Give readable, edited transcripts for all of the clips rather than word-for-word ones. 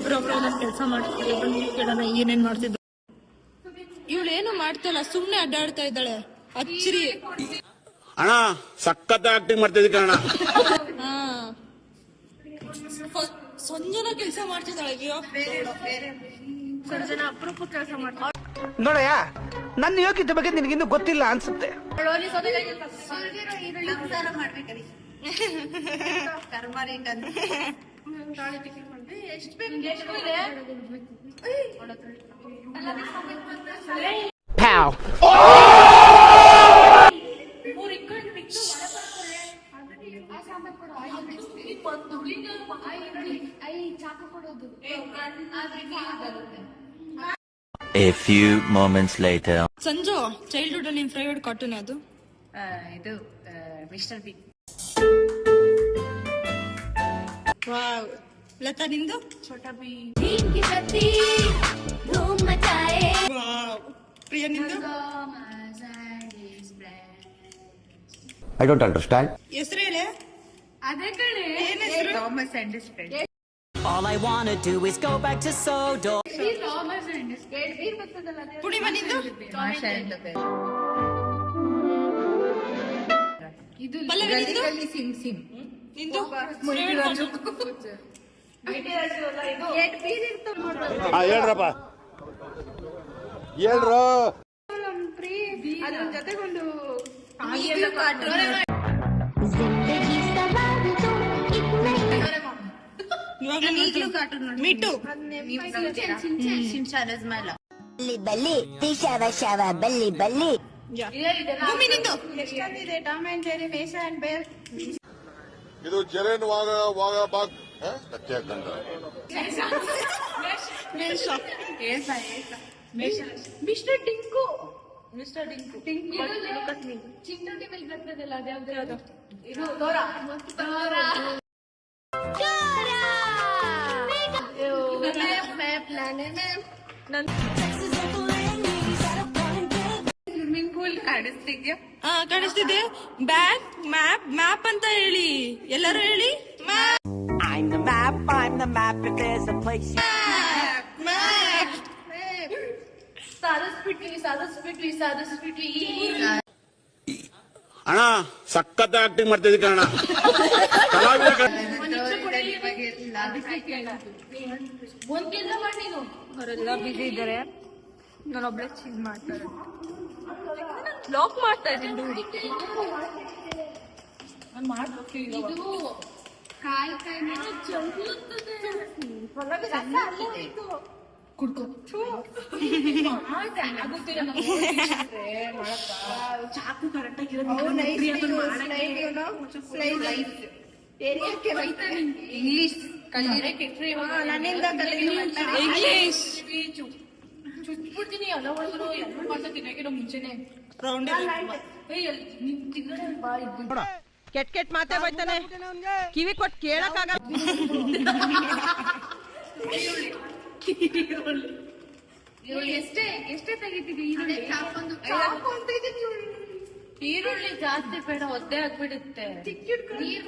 ಒಬ್ರೊಬ್ರು ಒಂದೊಂದು ಕೆಲಸ ಮಾಡ್ತಿದ್ದಾರೆ. ಬನ್ನಿ ಕೇಳೋಣ ಏನೇನ್ ಮಾಡ್ತಿದ್ರು. ಇವಳೇನು ಮಾಡ್ತಾಯಿಲ್ಲ, ಸುಮ್ನೆ ಅಡ್ಡಾಡ್ತಾ ಇದ್ದಾಳೆ. ಅಚ್ಚರಿ ಅಣ್ಣ ಸಖತ್ ಆಕ್ಟಿಂಗ್ ಮಾಡ್ತಿದ್ದೆ ಅಣ್ಣ. ಸಂಜನ ಕೆಲಸ ಮಾಡ್ತಿದ್ದಾಳೆ. ಸಂಜನ ಅಪರೂಪ ಕೆಲಸ ಮಾಡ್ತಾಳೆ ನೋಡಯ್ಯ. ನನ್ನ ಯೋಗ್ಯತೆ ಬಗ್ಗೆ ನಿನಗಿನ್ನೂ ಗೊತ್ತಿಲ್ಲ ಅನ್ಸುತ್ತೆ. A few moments later. Sanju, childhood ನಿಮ್ ಫೇವರೇಟ್ ಕಾರ್ಟೂನ್ ಯಾವುದು? ಇದು ಮಿಸ್ಟರ್ ಬಿಗ್. ವಾವ್. ಲತಾ ನಿಂದು? ಛೋಟಾ ಭೀಮ್. ವಾವ್. ಪ್ರಿಯಾ ನಿಂದು? I don't understand. ಹೆಸರು ಹೇಳಿ. ಅದೇ ಕಡೆ Thomas and his friends. All I wanna do is go back to Sodor. Thomas and his friends ಬರ್ತದಲ್ಲ ಅದೇ. ಪುಡಿಮ ನಿಂದು? ಮಾಷಾ ಅಂಡ್ ಇದು ಗಲ್ಲಿ ಸಿಮ್ ಸಿಮ್. ನಿಂದು? ಹೇಳ್ರಪ್ಪ ಹೇಳ್ರ. ಅದ್ರ ಜೊತೆಗೊಂದು ಮೀಟು. ಬಲ್ಲಿ ಶವ ಶವ ಬಲ್ಲಿ ಬಲ್ಲಿ. ಭೂಮಿ ನಿಂದು? ಎಷ್ಟೊಂದಿದೆ. ಟಾಮ್ ಅಂಡ್ ಜೆರಿ, ಮೇಷ ಅಂಡ್ ಬೇರ್. ಇದು ಜೆರೆನ್ ವಾಗ ಬಾಗ್ ಸತ್ಯಾಕಂತ. ಮಿಸ್ಟರ್ ಟಿಂಕು. ಮಿಸ್ಟರ್ ಟಿಂಕು. ಚಿಂಟು ಟಿವಿಲ್ ಬರ್ತದಲ್ಲ ಅದ್ಯಾವ್ದು? ಇದು ಡೋರಾ. Swimming pool ಕಾಣಿಸ್ತಿದ್ಯಾ? ಕಾಣಿಸ್ತಿದೆ. ಬ್ಯಾಗ್ ಮ್ಯಾಪ್ ಮ್ಯಾಪ್ ಅಂತ ಹೇಳಿ, ಎಲ್ಲರೂ ಹೇಳಿ. I'm the map, I'm the map. If there's a place you... ಸಾಧಿಸ್ಬಿಟ್ವಿ. ಅಣ್ಣ ಸಖತ್ ಆಕ್ಟಿಂಗ್ ಮಾಡ್ತಿದ್ದೆ ಅಣ್ಣ. ಅವರೆಲ್ಲ ಬಿಸಿ ಇದ್ದಾರೆ. ನಾನೊಬ್ಳೆ ಚಿಲ್ ಮಾಡ್ತಾರೆ. ಲಾಕ್ ಮಾಡ್ತಾ ಇದ್ದೀನಿ ನೋಡಿ. ಇದು ಕಾಯಿ ಕುಡ್ಕೊ. ಚಾಕು ಕರೆಕ್ಟ್ ಇಂಗ್ಲಿಷ್ ಇಂಗ್ಲಿಷ್ ಚುಚ್ಬಿಡ್ತೀನಿ. ಎಲ್ಲ ಹೋದ್ರು ಎಲ್ಲ ಮಾಡ್ತಾ ತಿನ್ನಕಿರೋ ಮುಂಚೆನೆ ರೌಂಡ್ ಕೆಟ್ ಮಾತೇ ಹೋಯ್ತಾನೆ. ಕಿವಿ ಕೊಟ್ಟು ಕೇಳಕ್ಕಾಗಲ್ಲ. ಎಷ್ಟೇ ತೆಗಿತೀವಿ ಈರುಳ್ಳಿ ಜಾಸ್ತಿ ಬೇಡ, ಒದ್ದೆ ಆಗ್ಬಿಡುತ್ತೆ. ನೀರ್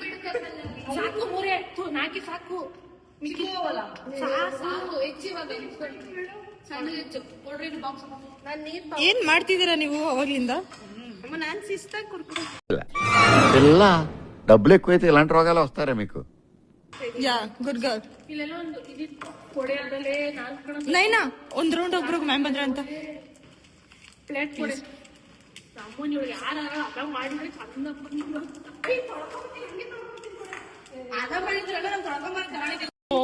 ಸಾಕು, ಮೂರೇ ನಾಕಿ ಸಾಕು. ಸಾಕು ಹೆಚ್ಚಿವಾಗ ಸಣ್ಣ ಹೆಚ್ಚು ಕೊಡ್ರಿ ಬಾಕ್ಸ್. ಏನ್ ಮಾಡ್ತಿದ್ದೀರಾ ನೀವು ಅವಾಗ್ಲಿಂದ? నాన్న సిస్తా కురుకురు పిల్ల డబ్బులు ఎక్కువైతే ఇలాంటి రోగాలు వస్తారా మీకు? Yeah good girl. ಇಲ್ಲೆಲ್ಲ ಒಂದು ಇದು ಕೊಡೆ ಅದಲ್ಲೇ ನಾಲ್ಕು ನೈನಾ ಒಂದ್ ರೌಂಡ್ ಒಬ್ರಿಗೆ ಮ್ಯಾಮ್ ಬಂದ್ರ ಅಂತ ಪ್ಲೇಟ್ ಕೊಡೆ. ಅಮ್ಮನ ಇವ್ರು ಯಾರ ಅದ ಮಾಡಿದ್ರೆ ಚಂದ ಅದ ಮಾಡಿದ್ರೆ ನಾವು ತೊಳ್ಕೊಂಬರ್ತೀವಿ. ಓ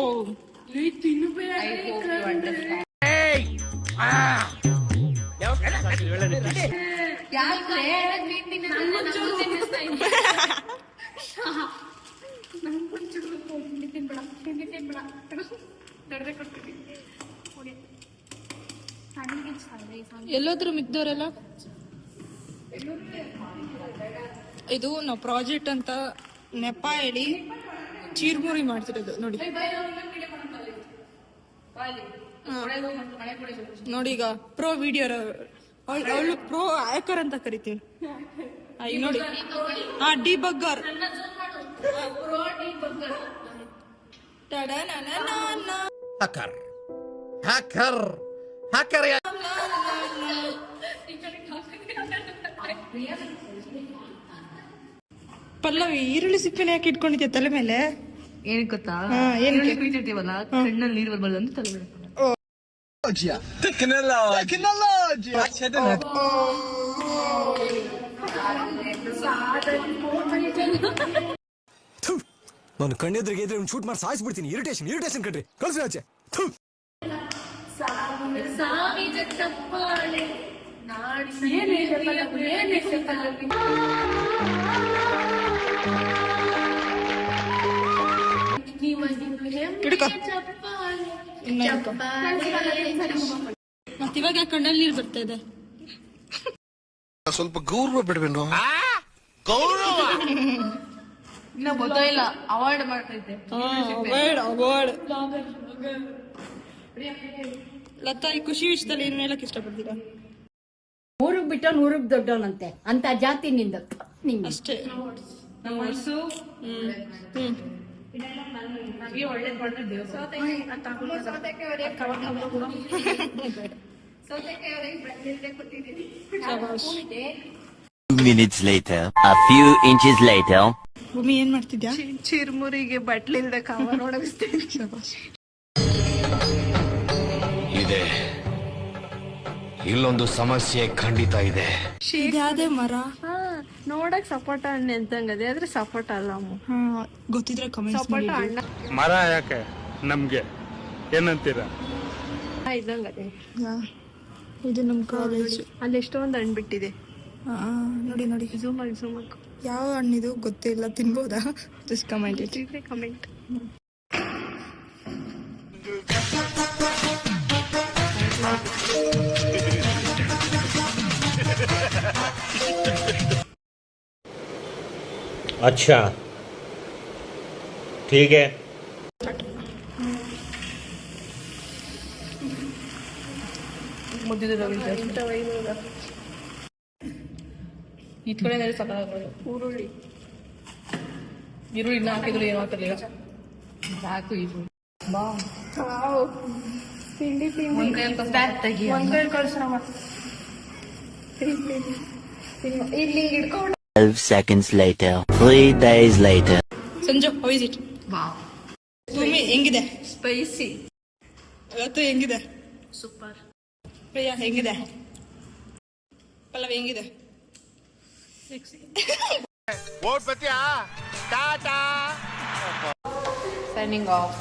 ತಿನ್ನಬೇಡ ಎಲ್ಲೋದ್ರು ಮಿಕ್ದವ್ರೆಲ್ಲ. ಇದು ನಾವು ಪ್ರಾಜೆಕ್ಟ್ ಅಂತ ನೆಪ ಹೇಳಿ ಚೀರ್ಮುರಿ ಮಾಡ್ತಿರೋದು ನೋಡಿ. ನೋಡಿ ಈಗ ಪ್ರೋ ವಿಡಿಯೋ ಅವಳು ಪ್ರೋ ಆಯಕರ್ ಅಂತ ಕರಿತೀವಿ. ಈಗ ನೋಡಿ ಡಿ ಬಗ್ಗರ್. ಹ್ಯಾಕರ್ ಹ್ಯಾಕರ್ ಹ್ಯಾಕರ್ ಪಲ್ಲವಿ ಈರುಳ್ಳಿ ಸಿಪ್ಪೆನ ಯಾಕೆ ಇಟ್ಕೊಂಡಿದ್ಯಾ ತಲೆ ಮೇಲೆ? ಏನ್ ಗೊತ್ತಾ, ಏನಕ್ಕೆ? ಕುಯ್ತಿರ್ತೀವಲ್ಲ, ಕಣ್ಣಲ್ಲಿ ನೀರು ಬರ್ಬಾರ್ದು ಅಂತ ತಲೆ ಮೇಲೆ ನಾನು ಕಣ್ಣೆದ್ರಿಗೆ ಇದ್ರೆ ಶೂಟ್ ಮಾಡಿ ಸಾಯಿಸ್ಬಿಡ್ತೀನಿ. ಇರಿಟೇಷನ್ ಕಣ್ರಿ, ಕಳ್ಸಿ ಆಚೆ. ಮತ್ ಇವಾಗ ಕಣ್ಣಲ್ಲಿ ನೀರು ಬರ್ತಾ ಇದೆ. ಸ್ವಲ್ಪ ಗೌರವ ಬಿಡ್ಬೇನು? ಇನ್ನ ಗೊತ್ತಾಯಿಲ್ಲ, ಅವಾಯ್ಡ್ ಮಾಡ್ತೈತೆ. ಲತಾ, ಈ ಖುಷಿ ವಿಷಯದಲ್ಲಿ ಏನ್ ಹೇಳಕ್ ಇಷ್ಟಪಡ್ತೀರಾ? ಊರಿಗೆ ಬಿಟ್ಟು ಊರಿಗೆ ದೊಡ್ಡವನಂತೆ ಅಂತ ಜಾತಿ ನಿಂದ ನಿಂಗೆ ಅಷ್ಟೇ. ಒಳ್ಳೆ minutes later, a few inches later. ಭೂಮಿ ಏನ್ ಮಾಡ್ತಿದ್ಯಾ? ಚಿರ್ಮುರಿಗೆ ಬಟ್ಲಿಂದ ಕವರ್ ಒಣಗಿಸ್ತೀನಿ. ಇದೆ, ಇಲ್ಲೊಂದು ಸಮಸ್ಯೆ ಖಂಡಿತ ಇದೆ. ಇದ್ಯಾವ್ದೇ ಮರ? ನೋಡಕ್ ಸಪೋಟ ಹಣ್ಣು ಎಂತಂಗದೆ, ಆದ್ರೆ ಸಪೋಟ ಅಲ್ಲ. ಗೊತ್ತಿದ್ರೆ ಕಮೆಂಟ್ಸ್ ಮಾಡಿ. ಸಪೋಟ ಹಣ್ಣ ಮರ ಯಾಕೆ ನಮ್ಗೆ ಏನಂತೀರಾ? ಇದ್ದಂಗದೆ. ಇದು ನಮ್ ಕಾಲೇಜ್. ಅಲ್ಲಿ ಎಷ್ಟೊಂದು ಹಣ್ಣು ಬಿಟ್ಟಿದೆ. ನೋಡಿ ಝೂಮ್ ಹಾಕು. ಯಾವ ಹಣ್ಣಿದು ಗೊತ್ತಿಲ್ಲ, ತಿನ್ಬೋದಾ? Just comment it. ಕಮೆಂಟ್. अच्छा ठीक है. ಇಟ್ಕೊಂಡೆ ಸಕಾಲ ಈರುಳ್ಳಿ ಹಾಕಿದ್ರು ಏನು ಹಾಕಿರ್ಲಿಲ್ಲ. ಸಾಕು ಈರುಳ್ಳಿ. ಒಂದ್ ಕೈಯಲ್ಲಿ ಕಳ್ಸೋಣ. ಇಲ್ಲಿ ಹಿಡ್ಕೊಂಡು 12 seconds later, 3 days later. Sanju, how is it? ಭೂಮಿ ಹೆಂಗಿದೆ? ಸ್ಪೈಸಿ. ಇವತ್ತು ಹೆಂಗಿದೆ? ಸೂಪರ್. ಪ್ರಿಯಾ ಹೆಂಗಿದೆ? ಪಲ್ಲವಿ ಹೆಂಗಿದೆ? ಓಟ್ ಬತ್ತೀಯಾ? ಟಾಟಾ. Signing of.